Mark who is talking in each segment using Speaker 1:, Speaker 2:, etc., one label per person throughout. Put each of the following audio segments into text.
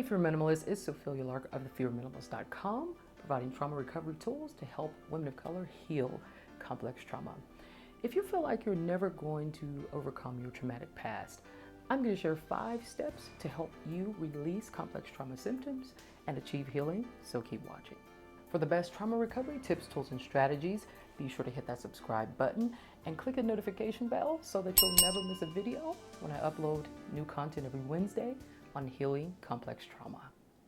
Speaker 1: Hey Fear Minimalist, it's Sophia Lark of thefearminimalist.com, providing trauma recovery tools to help women of color heal complex trauma. If you feel like you're never going to overcome your traumatic past, I'm going to share 5 steps to help you release complex trauma symptoms and achieve healing, so keep watching. For the best trauma recovery tips, tools, and strategies, be sure to hit that subscribe button and click the notification bell so that you'll never miss a video when I upload new content every Wednesday on healing complex trauma.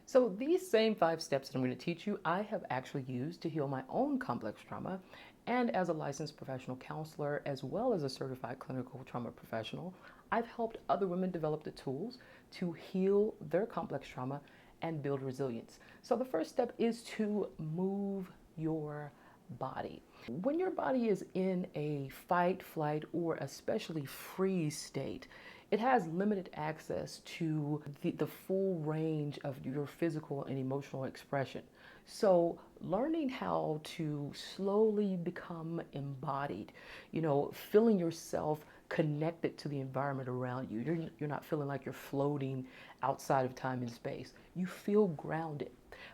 Speaker 1: So these same 5 steps that I'm going to teach you, I have actually used to heal my own complex trauma, and as a licensed professional counselor, as well as a certified clinical trauma professional, I've helped other women develop the tools to heal their complex trauma and build resilience. So the first step is to move your body. When your body is in a fight, flight, or especially freeze state, it has limited access to the full range of your physical and emotional expression. So learning how to slowly become embodied, feeling yourself connected to the environment around you. You're not feeling like you're floating outside of time and space. You feel grounded.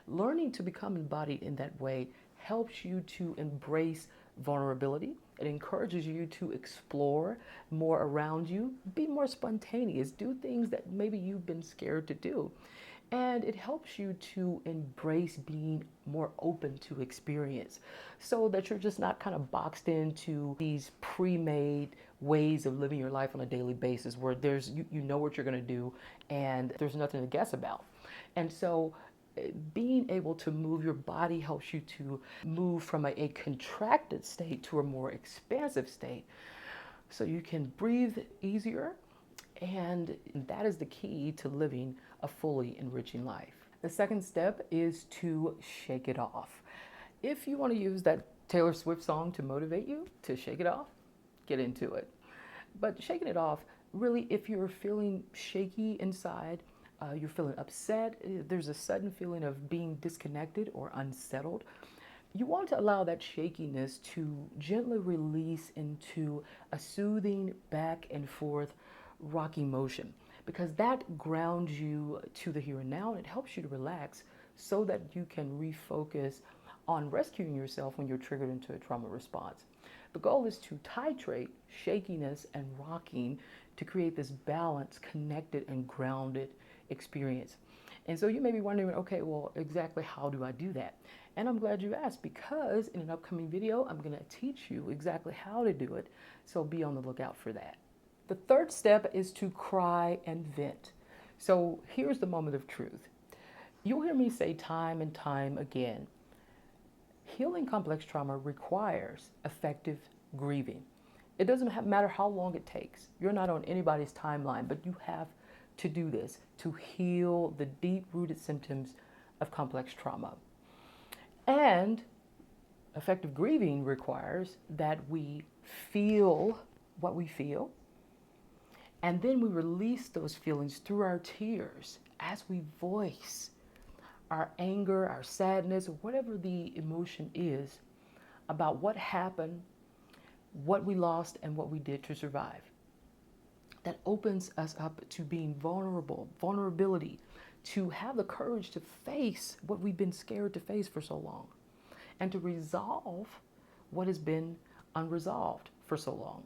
Speaker 1: Learning to become embodied in that way helps you to embrace vulnerability. It encourages you to explore more around you, be more spontaneous, do things that maybe you've been scared to do. And it helps you to embrace being more open to experience so that you're just not kind of boxed into these pre-made ways of living your life on a daily basis where you know what you're going to do and there's nothing to guess about. And so being able to move your body helps you to move from a contracted state to a more expansive state so you can breathe easier, and that is the key to living a fully enriching life. The second step is to shake it off. If you want to use that Taylor Swift song to motivate you to shake it off, get into it. But shaking it off, really, if you're feeling shaky inside, you're feeling upset, there's a sudden feeling of being disconnected or unsettled, you want to allow that shakiness to gently release into a soothing back and forth rocking motion, because that grounds you to the here and now and it helps you to relax so that you can refocus on rescuing yourself when you're triggered into a trauma response. The goal is to titrate shakiness and rocking to create this balanced, connected, and grounded experience. And so you may be wondering, okay, well, exactly how do I do that? And I'm glad you asked, because in an upcoming video, I'm going to teach you exactly how to do it. So be on the lookout for that. The third step is to cry and vent. So here's the moment of truth. You'll hear me say time and time again, healing complex trauma requires effective grieving. It doesn't matter how long it takes. You're not on anybody's timeline, but you have to do this to heal the deep-rooted symptoms of complex trauma. And effective grieving requires that we feel what we feel, and then we release those feelings through our tears as we voice our anger, our sadness, or whatever the emotion is about what happened, what we lost, and what we did to survive. That opens us up to being vulnerability, to have the courage to face what we've been scared to face for so long, and to resolve what has been unresolved for so long.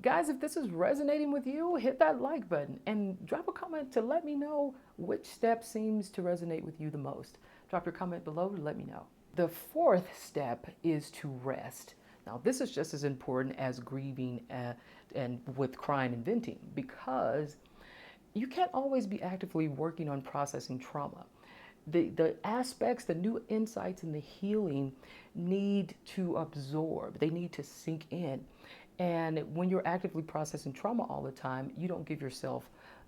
Speaker 1: Guys, if this is resonating with you, hit that like button and drop a comment to let me know which step seems to resonate with you the most. Drop your comment below to let me know. The fourth step is to rest. Now, this is just as important as grieving and with crying and venting, because you can't always be actively working on processing trauma. The aspects, the new insights, and the healing need to absorb. They need to sink in. And when you're actively processing trauma all the time, you don't give yourself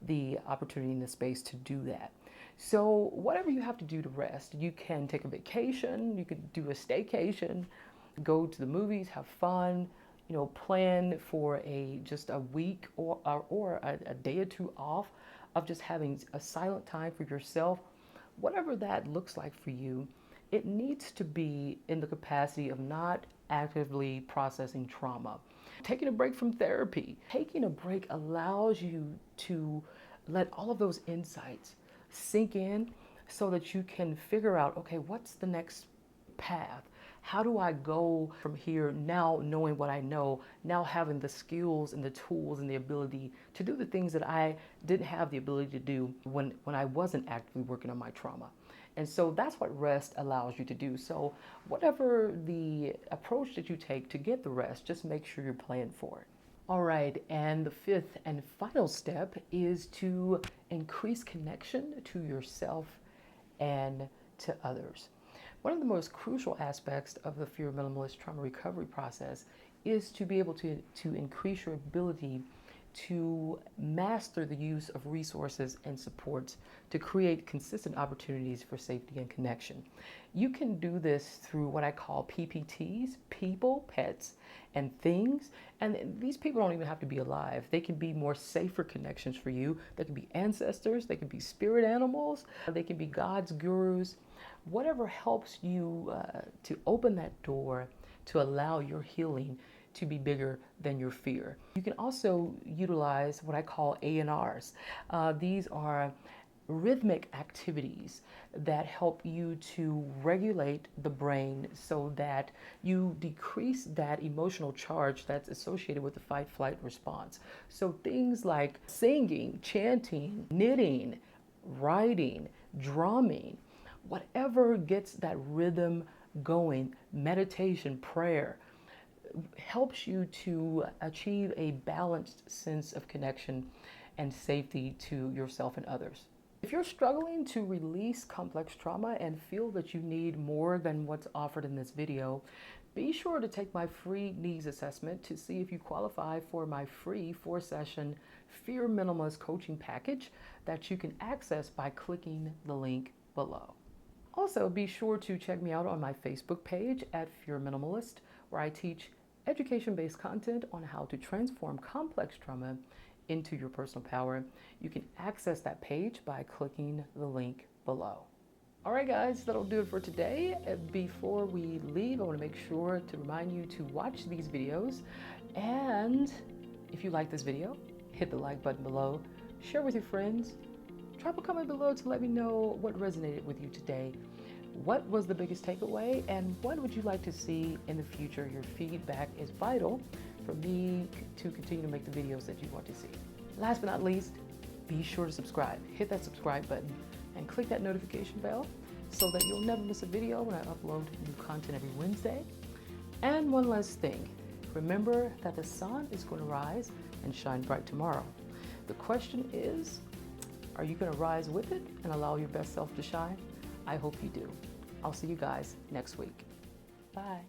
Speaker 1: the opportunity and the space to do that. So whatever you have to do to rest, you can take a vacation, you could do a staycation, go to the movies, have fun, plan for just a week or a day or two off of just having a silent time for yourself. Whatever that looks like for you, it needs to be in the capacity of not actively processing trauma. Taking a break from therapy. Taking a break allows you to let all of those insights sink in so that you can figure out, okay, what's the next path? How do I go from here now, knowing what I know, now having the skills and the tools and the ability to do the things that I didn't have the ability to do when I wasn't actively working on my trauma. And so that's what rest allows you to do. So whatever the approach that you take to get the rest, just make sure you're playing for it. All right, and the fifth and final step is to increase connection to yourself and to others. One of the most crucial aspects of the Fear Minimalist trauma recovery process is to be able to increase your ability to master the use of resources and supports to create consistent opportunities for safety and connection. You can do this through what I call PPTs, people, pets, and things. And these people don't even have to be alive. They can be more safer connections for you. They can be ancestors, they can be spirit animals, they can be God's gurus. Whatever helps you to open that door to allow your healing to be bigger than your fear. You can also utilize what I call ANRs. These are rhythmic activities that help you to regulate the brain so that you decrease that emotional charge that's associated with the fight-flight response. So things like singing, chanting, knitting, writing, drumming, whatever gets that rhythm going, meditation, prayer, helps you to achieve a balanced sense of connection and safety to yourself and others. If you're struggling to release complex trauma and feel that you need more than what's offered in this video, be sure to take my free needs assessment to see if you qualify for my free 4-session Fear Minimalist coaching package that you can access by clicking the link below. Also, be sure to check me out on my Facebook page at Fear Minimalist, where I teach education-based content on how to transform complex trauma into your personal power. You can access that page by clicking the link below. All right, guys, that'll do it for today. Before we leave, I want to make sure to remind you to watch these videos. And if you like this video, hit the like button below, share with your friends, drop a comment below to let me know what resonated with you today. What was the biggest takeaway, and what would you like to see in the future? Your feedback is vital for me to continue to make the videos that you want to see. Last but not least, be sure to subscribe. Hit that subscribe button and click that notification bell so that you'll never miss a video when I upload new content every Wednesday. And one last thing, remember that the sun is going to rise and shine bright tomorrow. The question is, are you going to rise with it and allow your best self to shine? I hope you do. I'll see you guys next week. Bye.